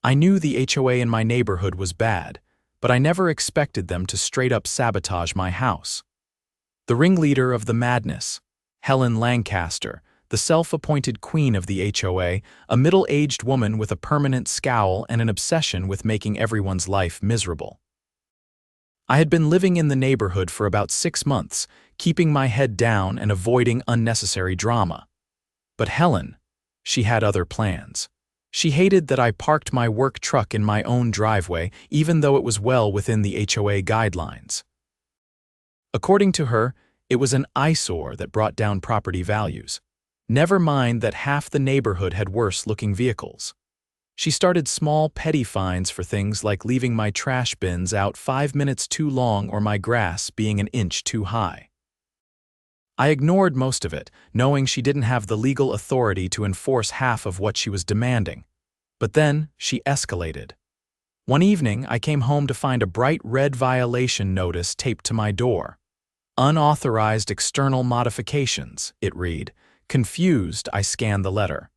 I knew the HOA in my neighborhood was bad, but I never expected them to straight up sabotage my house. The ringleader of the madness, Helen Lancaster, the self-appointed queen of the HOA, a middle-aged woman with a permanent scowl and an obsession with making everyone's life miserable. I had been living in the neighborhood for about 6 months, keeping my head down and avoiding unnecessary drama. But Helen, she had other plans. She hated that I parked my work truck in my own driveway, even though it was well within the HOA guidelines. According to her, it was an eyesore that brought down property values. Never mind that half the neighborhood had worse-looking vehicles. She started small, petty fines for things like leaving my trash bins out 5 minutes too long or my grass being an inch too high. I ignored most of it, knowing she didn't have the legal authority to enforce half of what she was demanding. But then, she escalated. One evening, I came home to find a bright red violation notice taped to my door. Unauthorized external modifications, it read. Confused, I scanned the letter.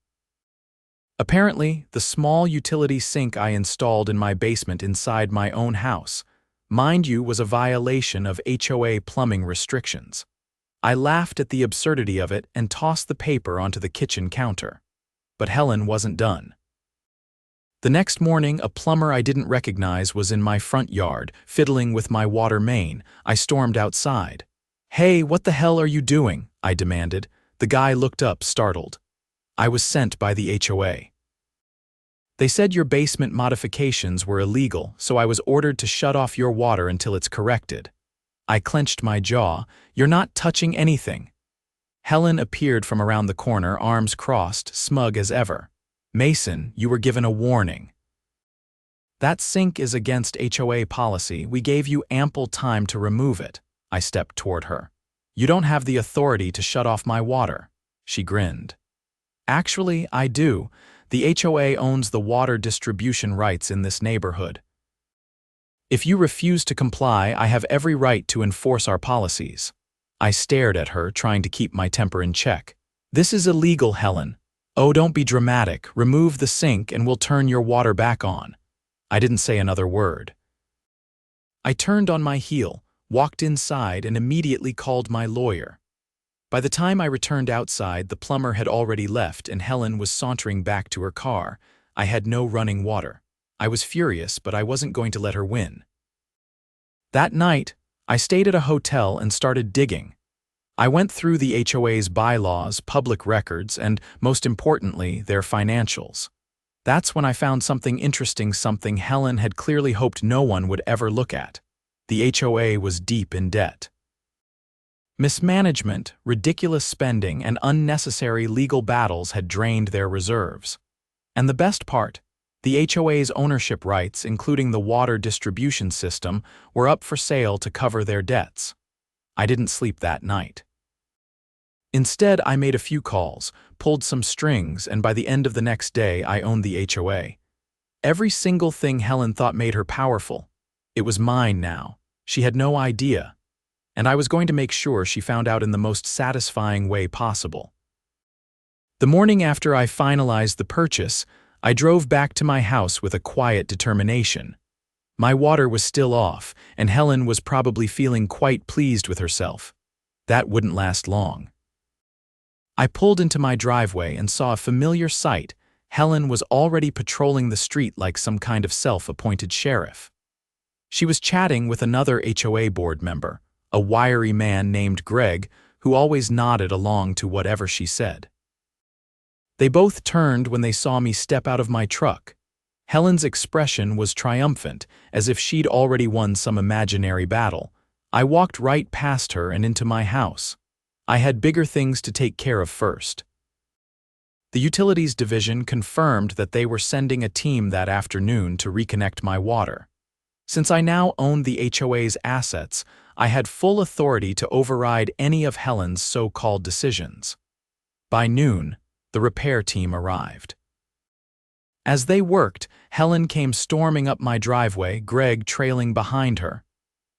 Apparently, the small utility sink I installed in my basement inside my own house, mind you, was a violation of HOA plumbing restrictions. I laughed at the absurdity of it and tossed the paper onto the kitchen counter. But Helen wasn't done. The next morning, a plumber I didn't recognize was in my front yard, fiddling with my water main. I stormed outside. "Hey, what the hell are you doing?" I demanded. The guy looked up, startled. I was sent by the HOA. They said your basement modifications were illegal, so I was ordered to shut off your water until it's corrected. I clenched my jaw. "You're not touching anything." Helen appeared from around the corner, arms crossed, smug as ever. "Mason, you were given a warning. That sink is against HOA policy. We gave you ample time to remove it." I stepped toward her. "You don't have the authority to shut off my water." She grinned. "Actually, I do. The HOA owns the water distribution rights in this neighborhood. If you refuse to comply, I have every right to enforce our policies." I stared at her, trying to keep my temper in check. "This is illegal, Helen." "Oh, don't be dramatic. Remove the sink and we'll turn your water back on." I didn't say another word. I turned on my heel, walked inside, and immediately called my lawyer. By the time I returned outside, the plumber had already left and Helen was sauntering back to her car. I had no running water. I was furious, but I wasn't going to let her win. That night, I stayed at a hotel and started digging. I went through the HOA's bylaws, public records, and, most importantly, their financials. That's when I found something interesting, something Helen had clearly hoped no one would ever look at. The HOA was deep in debt. Mismanagement, ridiculous spending, and unnecessary legal battles had drained their reserves. And the best part, the HOA's ownership rights, including the water distribution system, were up for sale to cover their debts. I didn't sleep that night. Instead, I made a few calls, pulled some strings, and by the end of the next day, I owned the HOA. Every single thing Helen thought made her powerful. It was mine now. She had no idea. And I was going to make sure she found out in the most satisfying way possible. The morning after I finalized the purchase, I drove back to my house with a quiet determination. My water was still off, and Helen was probably feeling quite pleased with herself. That wouldn't last long. I pulled into my driveway and saw a familiar sight. Helen was already patrolling the street like some kind of self-appointed sheriff. She was chatting with another HOA board member, a wiry man named Greg, who always nodded along to whatever she said. They both turned when they saw me step out of my truck. Helen's expression was triumphant, as if she'd already won some imaginary battle. I walked right past her and into my house. I had bigger things to take care of first. The utilities division confirmed that they were sending a team that afternoon to reconnect my water. Since I now owned the HOA's assets, I had full authority to override any of Helen's so-called decisions. By noon, the repair team arrived. As they worked, Helen came storming up my driveway, Greg trailing behind her.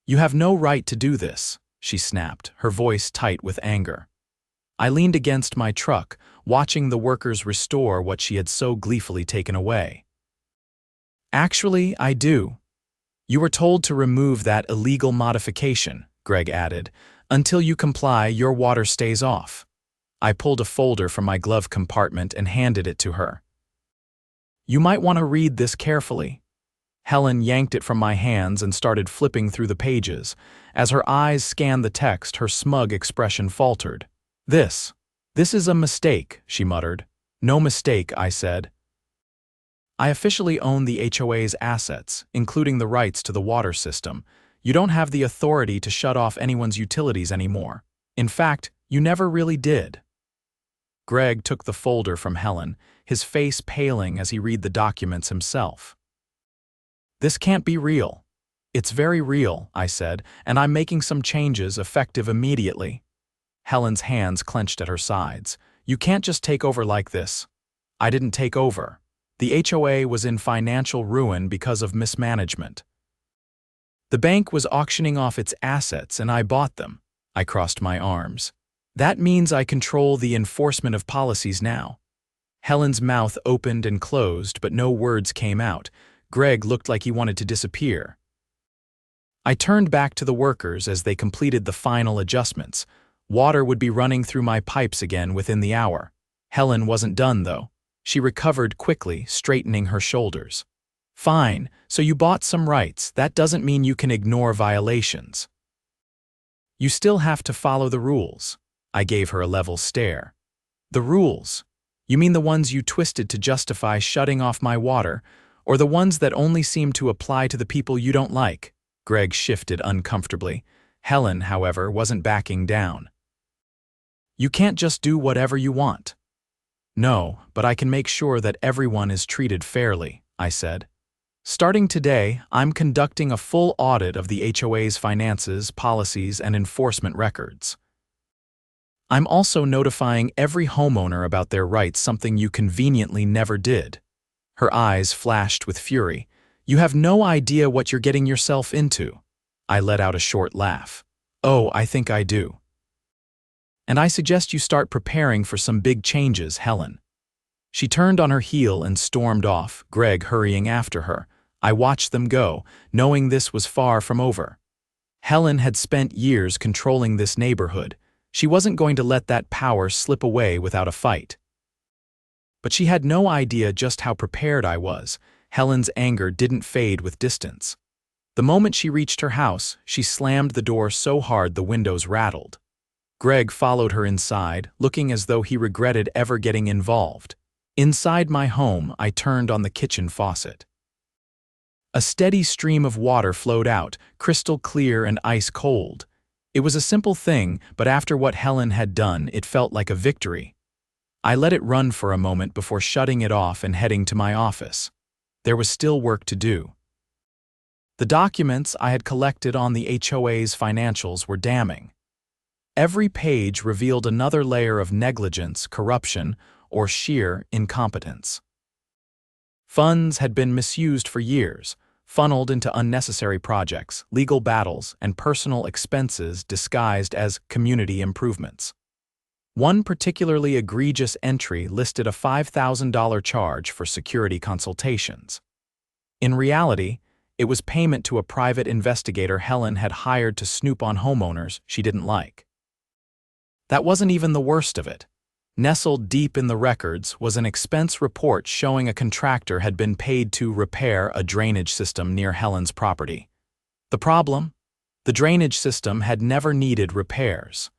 "You have no right to do this," she snapped, her voice tight with anger. I leaned against my truck, watching the workers restore what she had so gleefully taken away. Actually, I do. You were told to remove that illegal modification, Greg added. Until you comply, your water stays off. I pulled a folder from my glove compartment and handed it to her. You might want to read this carefully. Helen yanked it from my hands and started flipping through the pages. As her eyes scanned the text, her smug expression faltered. This is a mistake, she muttered. No mistake, I said. I officially own the HOA's assets, including the rights to the water system. You don't have the authority to shut off anyone's utilities anymore. In fact, you never really did. Greg took the folder from Helen, his face paling as he read the documents himself. This can't be real. It's very real, I said, and I'm making some changes effective immediately. Helen's hands clenched at her sides. You can't just take over like this. I didn't take over. The HOA was in financial ruin because of mismanagement. The bank was auctioning off its assets and I bought them. I crossed my arms. That means I control the enforcement of policies now. Helen's mouth opened and closed, but no words came out. Greg looked like he wanted to disappear. I turned back to the workers as they completed the final adjustments. Water would be running through my pipes again within the hour. Helen wasn't done, though. She recovered quickly, straightening her shoulders. Fine, so you bought some rights. That doesn't mean you can ignore violations. You still have to follow the rules. I gave her a level stare. The rules? You mean the ones you twisted to justify shutting off my water, or the ones that only seem to apply to the people you don't like? Greg shifted uncomfortably. Helen, however, wasn't backing down. You can't just do whatever you want. No, but I can make sure that everyone is treated fairly, I said. Starting today, I'm conducting a full audit of the HOA's finances, policies, and enforcement records. I'm also notifying every homeowner about their rights, something you conveniently never did. Her eyes flashed with fury. You have no idea what you're getting yourself into. I let out a short laugh. Oh, I think I do. And I suggest you start preparing for some big changes, Helen. She turned on her heel and stormed off, Greg hurrying after her. I watched them go, knowing this was far from over. Helen had spent years controlling this neighborhood. She wasn't going to let that power slip away without a fight. But she had no idea just how prepared I was. Helen's anger didn't fade with distance. The moment she reached her house, she slammed the door so hard the windows rattled. Greg followed her inside, looking as though he regretted ever getting involved. Inside my home, I turned on the kitchen faucet. A steady stream of water flowed out, crystal clear and ice cold. It was a simple thing, but after what Helen had done, it felt like a victory. I let it run for a moment before shutting it off and heading to my office. There was still work to do. The documents I had collected on the HOA's financials were damning. Every page revealed another layer of negligence, corruption, or sheer incompetence. Funds had been misused for years, funneled into unnecessary projects, legal battles, and personal expenses disguised as community improvements. One particularly egregious entry listed a $5,000 charge for security consultations. In reality, it was payment to a private investigator Helen had hired to snoop on homeowners she didn't like. That wasn't even the worst of it. Nestled deep in the records was an expense report showing a contractor had been paid to repair a drainage system near Helen's property. The problem? The drainage system had never needed repairs.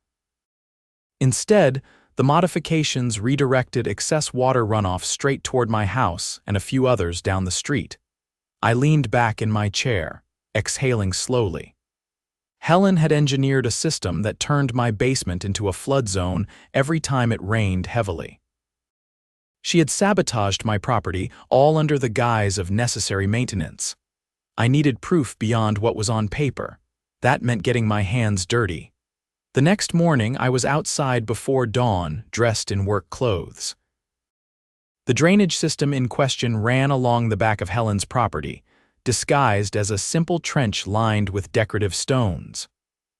Instead, the modifications redirected excess water runoff straight toward my house and a few others down the street. I leaned back in my chair, exhaling slowly. Helen had engineered a system that turned my basement into a flood zone every time it rained heavily. She had sabotaged my property, all under the guise of necessary maintenance. I needed proof beyond what was on paper. That meant getting my hands dirty. The next morning, I was outside before dawn, dressed in work clothes. The drainage system in question ran along the back of Helen's property, disguised as a simple trench lined with decorative stones.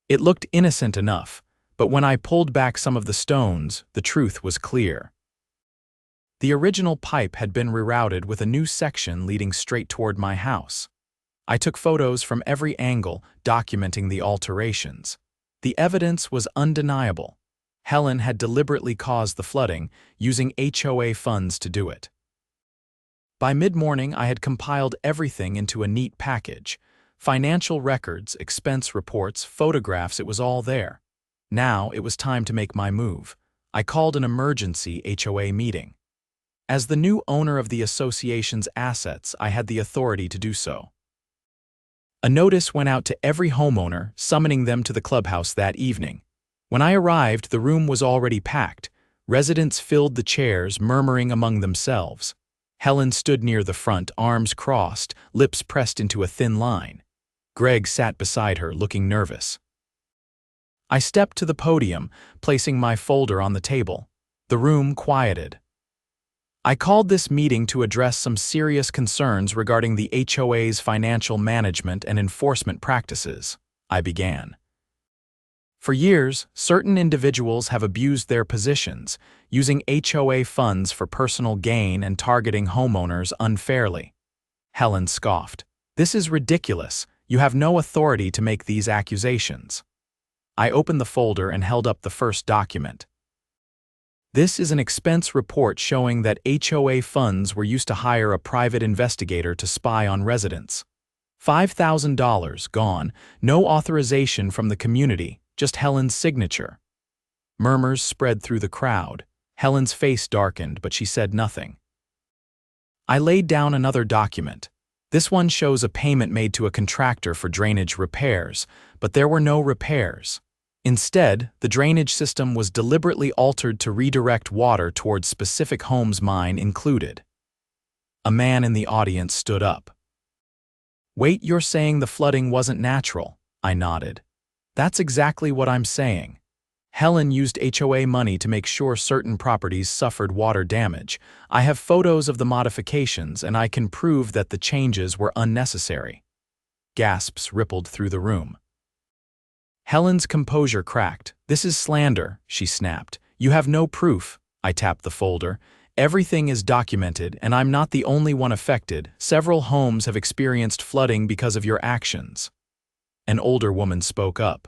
It looked innocent enough, but when I pulled back some of the stones, the truth was clear. The original pipe had been rerouted with a new section leading straight toward my house. I took photos from every angle, documenting the alterations. The evidence was undeniable. Helen had deliberately caused the flooding, using HOA funds to do it. By mid-morning, I had compiled everything into a neat package. Financial records, expense reports, photographs, it was all there. Now it was time to make my move. I called an emergency HOA meeting. As the new owner of the association's assets, I had the authority to do so. A notice went out to every homeowner, summoning them to the clubhouse that evening. When I arrived, the room was already packed. Residents filled the chairs, murmuring among themselves. Helen stood near the front, arms crossed, lips pressed into a thin line. Greg sat beside her, looking nervous. I stepped to the podium, placing my folder on the table. The room quieted. I called this meeting to address some serious concerns regarding the HOA's financial management and enforcement practices, I began. For years, certain individuals have abused their positions, using HOA funds for personal gain and targeting homeowners unfairly. Helen scoffed. This is ridiculous. You have no authority to make these accusations. I opened the folder and held up the first document. This is an expense report showing that HOA funds were used to hire a private investigator to spy on residents. $5,000 gone, no authorization from the community, just Helen's signature. Murmurs spread through the crowd. Helen's face darkened, but she said nothing. I laid down another document. This one shows a payment made to a contractor for drainage repairs, but there were no repairs. Instead, the drainage system was deliberately altered to redirect water towards specific homes, mine included. A man in the audience stood up. Wait, you're saying the flooding wasn't natural? I nodded. That's exactly what I'm saying. Helen used HOA money to make sure certain properties suffered water damage. I have photos of the modifications, and I can prove that the changes were unnecessary. Gasps rippled through the room. Helen's composure cracked. This is slander, she snapped. You have no proof. I tapped the folder. Everything is documented, and I'm not the only one affected. Several homes have experienced flooding because of your actions. An older woman spoke up.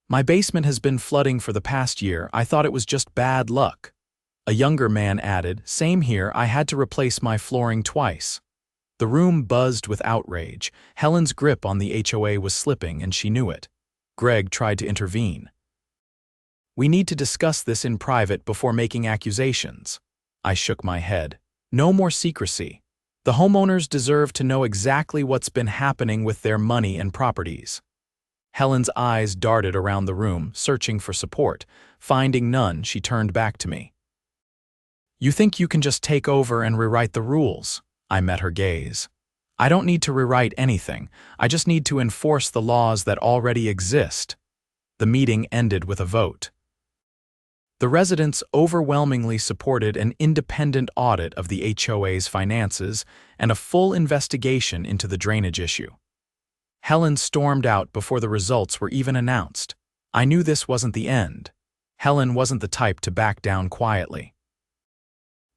My basement has been flooding for the past year. I thought it was just bad luck. A younger man added, same here, I had to replace my flooring twice. The room buzzed with outrage. Helen's grip on the HOA was slipping, and she knew it. Greg tried to intervene. We need to discuss this in private before making accusations. I shook my head. No more secrecy. The homeowners deserve to know exactly what's been happening with their money and properties. Helen's eyes darted around the room, searching for support. Finding none, she turned back to me. You think you can just take over and rewrite the rules? I met her gaze. I don't need to rewrite anything. I just need to enforce the laws that already exist. The meeting ended with a vote. The residents overwhelmingly supported an independent audit of the HOA's finances and a full investigation into the drainage issue. Helen stormed out before the results were even announced. I knew this wasn't the end. Helen wasn't the type to back down quietly.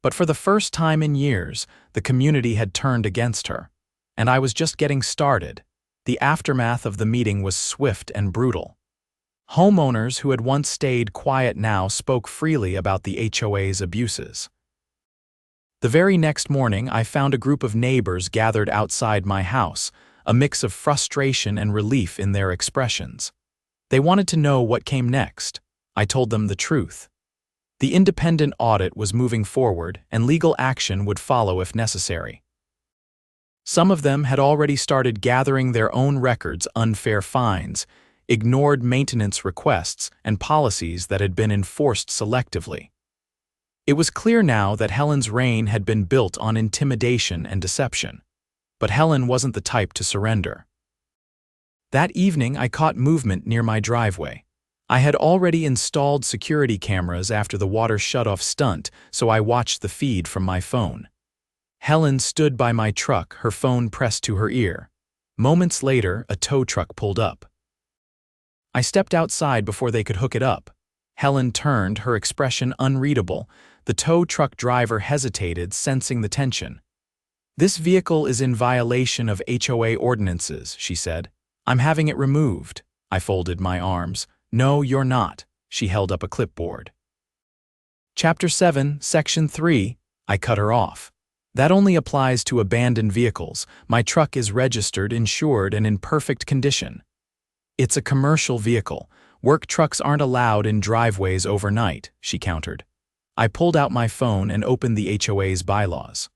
But for the first time in years, the community had turned against her. And I was just getting started. The aftermath of the meeting was swift and brutal. Homeowners who had once stayed quiet now spoke freely about the HOA's abuses. The very next morning, I found a group of neighbors gathered outside my house, a mix of frustration and relief in their expressions. They wanted to know what came next. I told them the truth. The independent audit was moving forward, and legal action would follow if necessary. Some of them had already started gathering their own records, unfair fines, ignored maintenance requests, and policies that had been enforced selectively. It was clear now that Helen's reign had been built on intimidation and deception. But Helen wasn't the type to surrender. That evening, I caught movement near my driveway. I had already installed security cameras after the water shutoff stunt, so I watched the feed from my phone. Helen stood by my truck, her phone pressed to her ear. Moments later, a tow truck pulled up. I stepped outside before they could hook it up. Helen turned, her expression unreadable. The tow truck driver hesitated, sensing the tension. "This vehicle is in violation of HOA ordinances," she said. "I'm having it removed." I folded my arms. "No, you're not." She held up a clipboard. Chapter 7, Section 3. I cut her off. "That only applies to abandoned vehicles. My truck is registered, insured, and in perfect condition." "It's a commercial vehicle. Work trucks aren't allowed in driveways overnight," she countered. I pulled out my phone and opened the HOA's bylaws.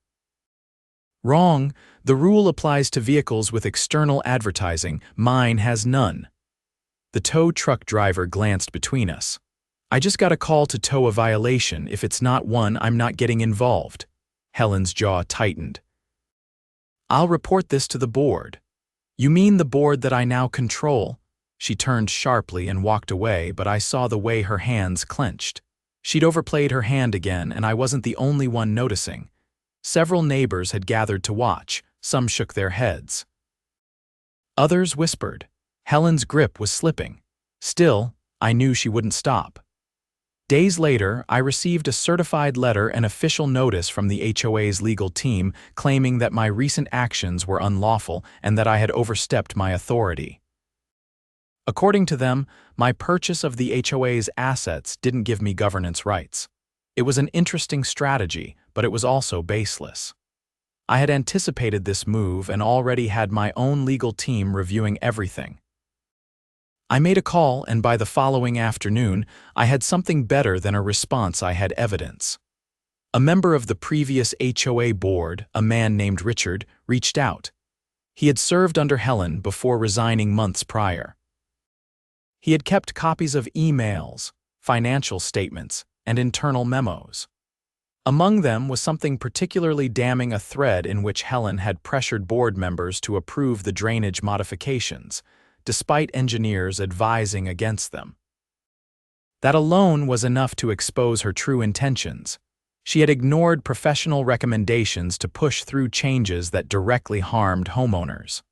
"Wrong. The rule applies to vehicles with external advertising. Mine has none." The tow truck driver glanced between us. "I just got a call to tow a violation. If it's not one, I'm not getting involved." Helen's jaw tightened. "I'll report this to the board." "You mean the board that I now control?" She turned sharply and walked away, but I saw the way her hands clenched. She'd overplayed her hand again, and I wasn't the only one noticing. Several neighbors had gathered to watch. Some shook their heads. Others whispered. Helen's grip was slipping. Still, I knew she wouldn't stop. Days later, I received a certified letter and official notice from the HOA's legal team claiming that my recent actions were unlawful and that I had overstepped my authority. According to them, my purchase of the HOA's assets didn't give me governance rights. It was an interesting strategy, but it was also baseless. I had anticipated this move and already had my own legal team reviewing everything. I made a call, and by the following afternoon, I had something better than a response. I had evidence. A member of the previous HOA board, a man named Richard, reached out. He had served under Helen before resigning months prior. He had kept copies of emails, financial statements, and internal memos. Among them was something particularly damning, a thread in which Helen had pressured board members to approve the drainage modifications, despite engineers advising against them. That alone was enough to expose her true intentions. She had ignored professional recommendations to push through changes that directly harmed homeowners.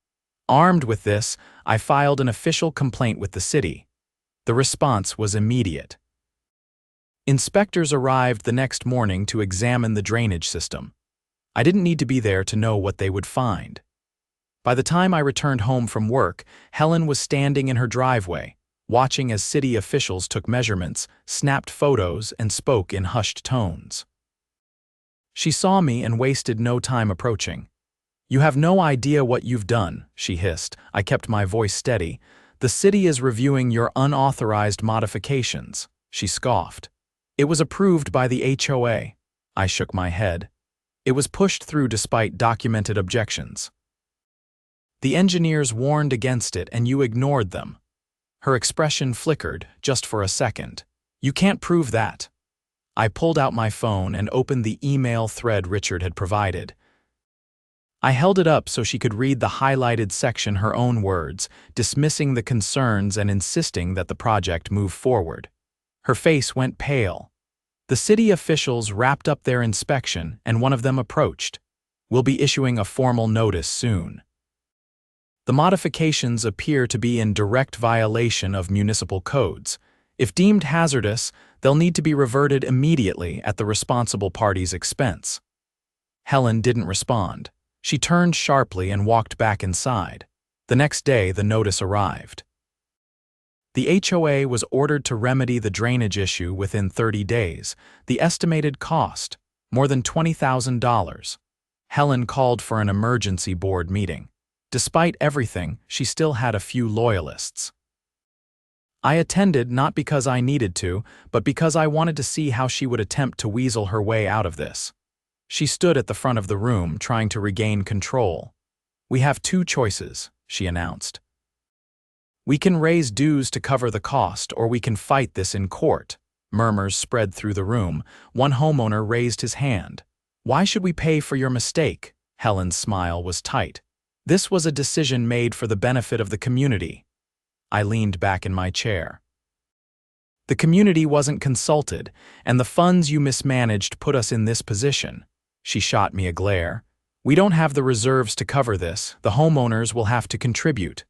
Armed with this, I filed an official complaint with the city. The response was immediate. Inspectors arrived the next morning to examine the drainage system. I didn't need to be there to know what they would find. By the time I returned home from work, Helen was standing in her driveway, watching as city officials took measurements, snapped photos, and spoke in hushed tones. She saw me and wasted no time approaching. "You have no idea what you've done," she hissed. I kept my voice steady. "The city is reviewing your unauthorized modifications," she scoffed. "It was approved by the HOA." I shook my head. "It was pushed through despite documented objections." "The engineers warned against it and you ignored them." Her expression flickered, just for a second. "You can't prove that." I pulled out my phone and opened the email thread Richard had provided. I held it up so she could read the highlighted section, her own words, dismissing the concerns and insisting that the project move forward. Her face went pale. The city officials wrapped up their inspection and one of them approached. "We'll be issuing a formal notice soon. The modifications appear to be in direct violation of municipal codes. If deemed hazardous, they'll need to be reverted immediately at the responsible party's expense." Helen didn't respond. She turned sharply and walked back inside. The next day, the notice arrived. The HOA was ordered to remedy the drainage issue within 30 days. The estimated cost, more than $20,000. Helen called for an emergency board meeting. Despite everything, she still had a few loyalists. I attended not because I needed to, but because I wanted to see how she would attempt to weasel her way out of this. She stood at the front of the room, trying to regain control. "We have two choices," she announced. "We can raise dues to cover the cost, or we can fight this in court." Murmurs spread through the room. One homeowner raised his hand. "Why should we pay for your mistake?" Helen's smile was tight. "This was a decision made for the benefit of the community." I leaned back in my chair. "The community wasn't consulted, and the funds you mismanaged put us in this position." She shot me a glare. "We don't have the reserves to cover this. The homeowners will have to contribute."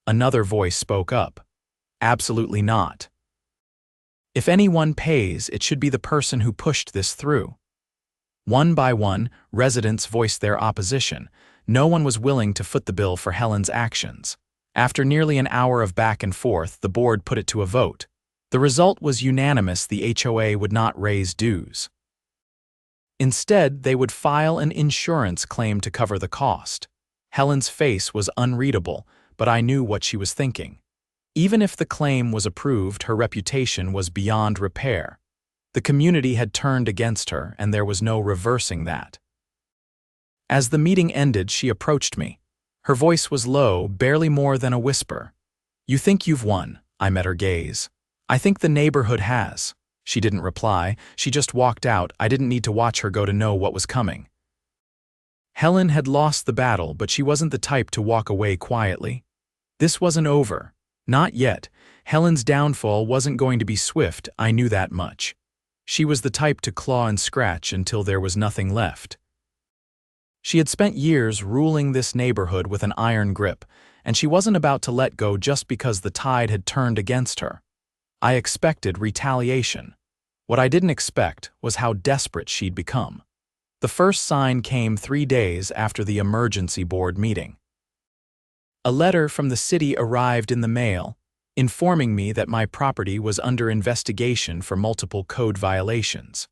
Another voice spoke up. "Absolutely not." If anyone pays, it should be the person who pushed this through. One by one, residents voiced their opposition. No one was willing to foot the bill for Helen's actions. After nearly an hour of back and forth, the board put it to a vote. The result was unanimous: the HOA would not raise dues. Instead, they would file an insurance claim to cover the cost. Helen's face was unreadable, but I knew what she was thinking. Even if the claim was approved, her reputation was beyond repair. The community had turned against her, and there was no reversing that. As the meeting ended, she approached me. Her voice was low, barely more than a whisper. "You think you've won?" I met her gaze. "I think the neighborhood has." She didn't reply. She just walked out. I didn't need to watch her go to know what was coming. Helen had lost the battle, but she wasn't the type to walk away quietly. This wasn't over. Not yet. Helen's downfall wasn't going to be swift, I knew that much. She was the type to claw and scratch until there was nothing left. She had spent years ruling this neighborhood with an iron grip, and she wasn't about to let go just because the tide had turned against her. I expected retaliation. What I didn't expect was how desperate she'd become. The first sign came 3 days after the emergency board meeting. A letter from the city arrived in the mail, informing me that my property was under investigation for multiple code violations.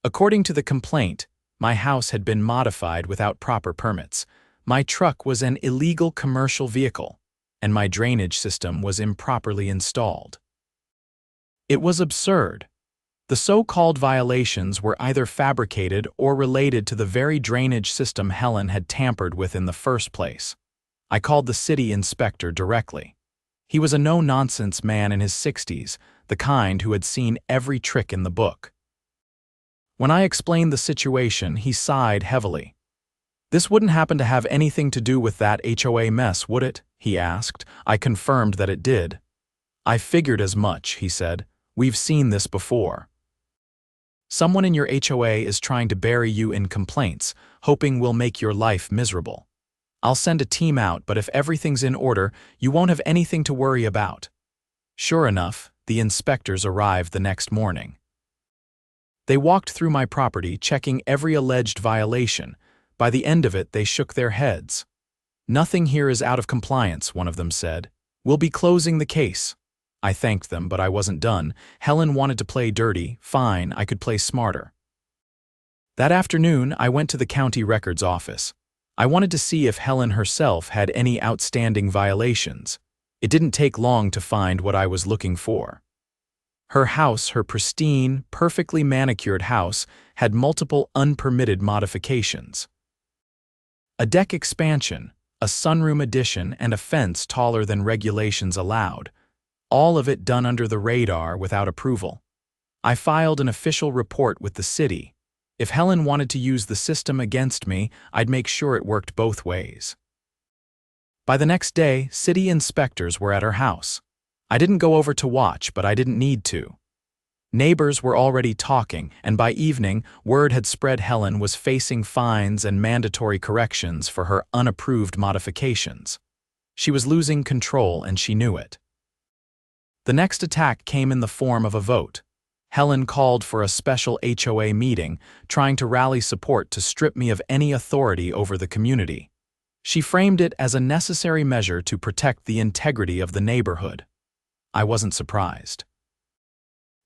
According to the complaint, my house had been modified without proper permits, my truck was an illegal commercial vehicle, and my drainage system was improperly installed. It was absurd. The so-called violations were either fabricated or related to the very drainage system Helen had tampered with in the first place. I called the city inspector directly. He was a no-nonsense man in his 60s, the kind who had seen every trick in the book. When I explained the situation, he sighed heavily. "This wouldn't happen to have anything to do with that HOA mess, would it?" he asked. I confirmed that it did. "I figured as much," he said. "We've seen this before. Someone in your HOA is trying to bury you in complaints, hoping we'll make your life miserable. I'll send a team out, but if everything's in order, you won't have anything to worry about." Sure enough, the inspectors arrived the next morning. They walked through my property, checking every alleged violation. By the end of it, they shook their heads. "Nothing here is out of compliance," one of them said. "We'll be closing the case." I thanked them, but I wasn't done. Helen wanted to play dirty. Fine, I could play smarter. That afternoon, I went to the county records office. I wanted to see if Helen herself had any outstanding violations. It didn't take long to find what I was looking for. Her house, her pristine, perfectly manicured house, had multiple unpermitted modifications. A deck expansion, a sunroom addition, and a fence taller than regulations allowed. All of it done under the radar without approval. I filed an official report with the city. If Helen wanted to use the system against me, I'd make sure it worked both ways. By the next day, city inspectors were at her house. I didn't go over to watch, but I didn't need to. Neighbors were already talking, and by evening, word had spread Helen was facing fines and mandatory corrections for her unapproved modifications. She was losing control, and she knew it. The next attack came in the form of a vote. Helen called for a special HOA meeting, trying to rally support to strip me of any authority over the community. She framed it as a necessary measure to protect the integrity of the neighborhood. I wasn't surprised.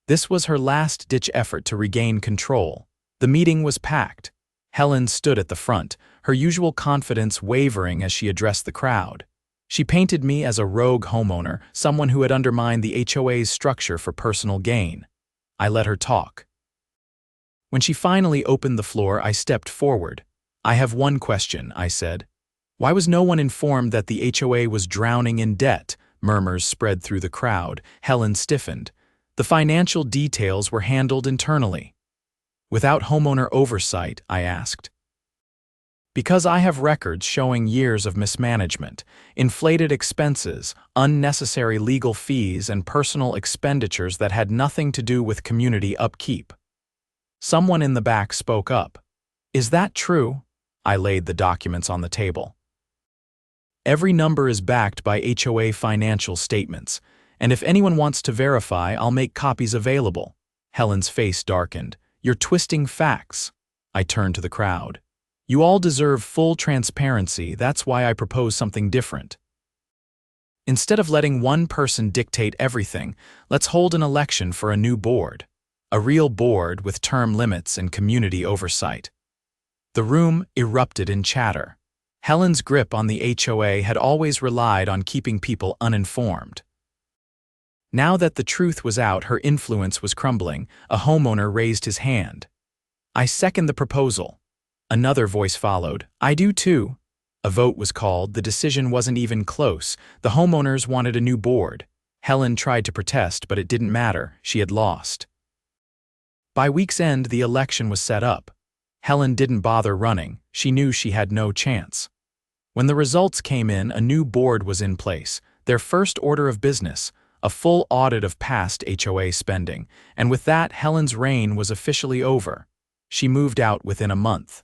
This was her last-ditch effort to regain control. The meeting was packed. Helen stood at the front, her usual confidence wavering as she addressed the crowd. She painted me as a rogue homeowner, someone who had undermined the HOA's structure for personal gain. I let her talk. When she finally opened the floor, I stepped forward. "I have one question," I said. "Why was no one informed that the HOA was drowning in debt?" Murmurs spread through the crowd. Helen stiffened. "The financial details were handled internally." "Without homeowner oversight?" I asked. "Because I have records showing years of mismanagement, inflated expenses, unnecessary legal fees, and personal expenditures that had nothing to do with community upkeep." Someone in the back spoke up. "Is that true?" I laid the documents on the table. "Every number is backed by HOA financial statements, And if anyone wants to verify, I'll make copies available. Helen's face darkened. You're twisting facts. I turned to the crowd. You all deserve full transparency, that's why I propose something different. Instead of letting one person dictate everything, let's hold an election for a new board. A real board with term limits and community oversight. The room erupted in chatter. Helen's grip on the HOA had always relied on keeping people uninformed. Now that the truth was out, her influence was crumbling. A homeowner raised his hand. I second the proposal. Another voice followed. I do too. A vote was called. The decision wasn't even close. The homeowners wanted a new board. Helen tried to protest, but it didn't matter. She had lost. By week's end, the election was set up. Helen didn't bother running. She knew she had no chance. When the results came in, a new board was in place. Their first order of business, a full audit of past HOA spending. And with that, Helen's reign was officially over. She moved out within a month.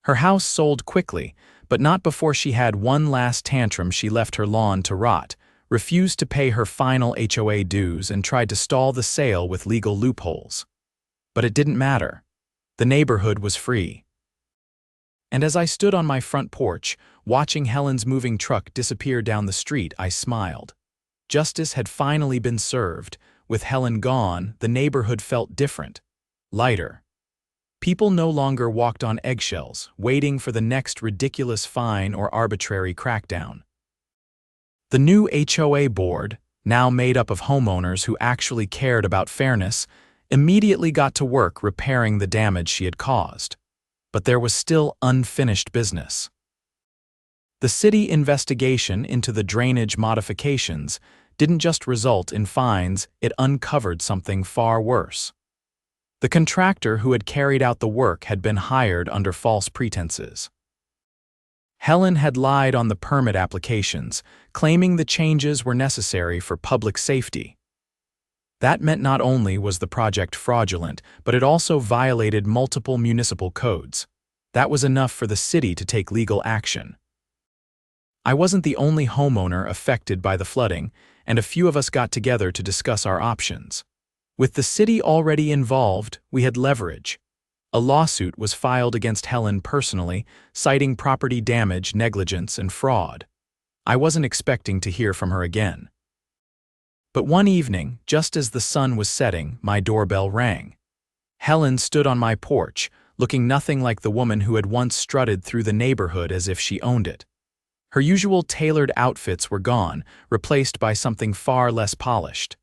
Her house sold quickly, but not before she had one last tantrum. She left her lawn to rot, refused to pay her final HOA dues, and tried to stall the sale with legal loopholes. But it didn't matter. The neighborhood was free. And as I stood on my front porch, watching Helen's moving truck disappear down the street, I smiled. Justice had finally been served. With Helen gone, the neighborhood felt different, lighter. People no longer walked on eggshells, waiting for the next ridiculous fine or arbitrary crackdown. The new HOA board, now made up of homeowners who actually cared about fairness, immediately got to work repairing the damage she had caused. But there was still unfinished business. The city investigation into the drainage modifications didn't just result in fines, it uncovered something far worse. The contractor who had carried out the work had been hired under false pretenses. Helen had lied on the permit applications, claiming the changes were necessary for public safety. That meant not only was the project fraudulent, but it also violated multiple municipal codes. That was enough for the city to take legal action. I wasn't the only homeowner affected by the flooding, and a few of us got together to discuss our options. With the city already involved, we had leverage. A lawsuit was filed against Helen personally, citing property damage, negligence, and fraud. I wasn't expecting to hear from her again. But one evening, just as the sun was setting, my doorbell rang. Helen stood on my porch, looking nothing like the woman who had once strutted through the neighborhood as if she owned it. Her usual tailored outfits were gone, replaced by something far less polished.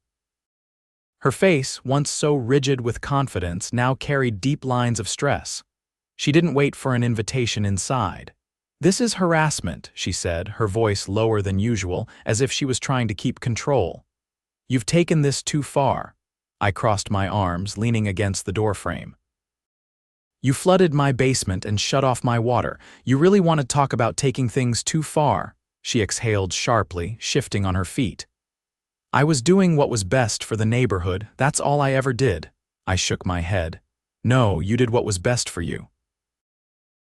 Her face, once so rigid with confidence, now carried deep lines of stress. She didn't wait for an invitation inside. "This is harassment," she said, her voice lower than usual, as if she was trying to keep control. "You've taken this too far." I crossed my arms, leaning against the doorframe. "You flooded my basement and shut off my water. You really want to talk about taking things too far?" She exhaled sharply, shifting on her feet. "I was doing what was best for the neighborhood, that's all I ever did." I shook my head. "No, you did what was best for you.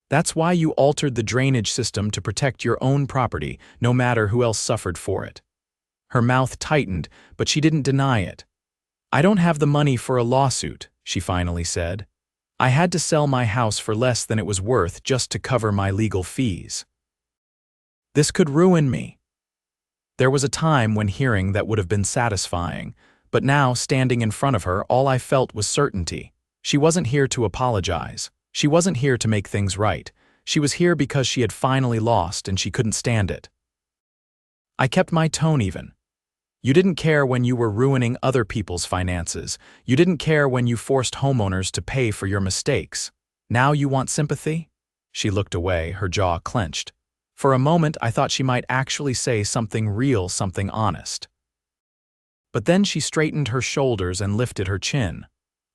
That's why you altered the drainage system to protect your own property, no matter who else suffered for it." Her mouth tightened, but she didn't deny it. "I don't have the money for a lawsuit," she finally said. "I had to sell my house for less than it was worth just to cover my legal fees. This could ruin me." There was a time when hearing that would have been satisfying, but now, standing in front of her, all I felt was certainty. She wasn't here to apologize. She wasn't here to make things right. She was here because she had finally lost and she couldn't stand it. I kept my tone even. "You didn't care when you were ruining other people's finances. You didn't care when you forced homeowners to pay for your mistakes. Now you want sympathy?" She looked away, her jaw clenched. For a moment, I thought she might actually say something real, something honest. But then she straightened her shoulders and lifted her chin.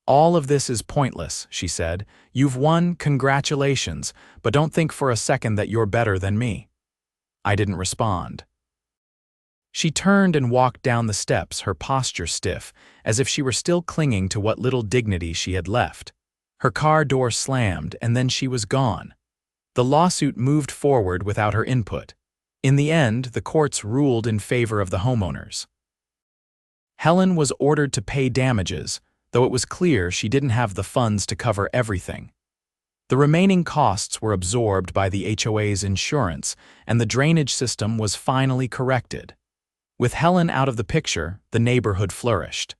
"All of this is pointless," she said. "You've won, congratulations, but don't think for a second that you're better than me." I didn't respond. She turned and walked down the steps, her posture stiff, as if she were still clinging to what little dignity she had left. Her car door slammed, and then she was gone. The lawsuit moved forward without her input. In the end, the courts ruled in favor of the homeowners. Helen was ordered to pay damages, though it was clear she didn't have the funds to cover everything. The remaining costs were absorbed by the HOA's insurance, and the drainage system was finally corrected. With Helen out of the picture, the neighborhood flourished.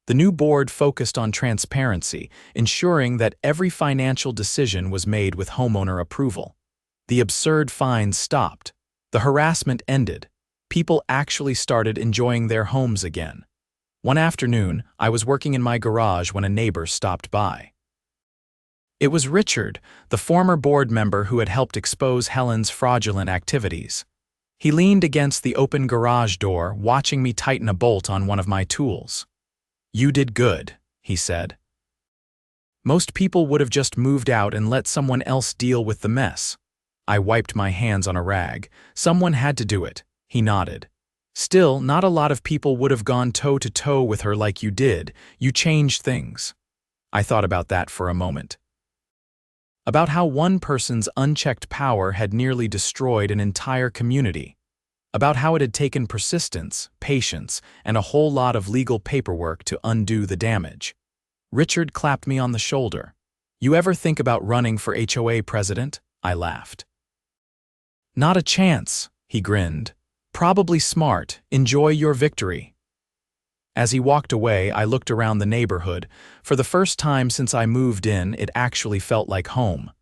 The new board focused on transparency, ensuring that every financial decision was made with homeowner approval. The absurd fines stopped. The harassment ended. People actually started enjoying their homes again. One afternoon, I was working in my garage when a neighbor stopped by. It was Richard, the former board member who had helped expose Helen's fraudulent activities. He leaned against the open garage door, watching me tighten a bolt on one of my tools. "You did good," he said. "Most people would have just moved out and let someone else deal with the mess." I wiped my hands on a rag. "Someone had to do it," he nodded. "Still, not a lot of people would have gone toe-to-toe with her like you did. You changed things." I thought about that for a moment. About how one person's unchecked power had nearly destroyed an entire community. About how it had taken persistence, patience, and a whole lot of legal paperwork to undo the damage. Richard clapped me on the shoulder. "You ever think about running for HOA president?" I laughed. "Not a chance," he grinned. "Probably smart. Enjoy your victory." As he walked away, I looked around the neighborhood. For the first time since I moved in, it actually felt like home.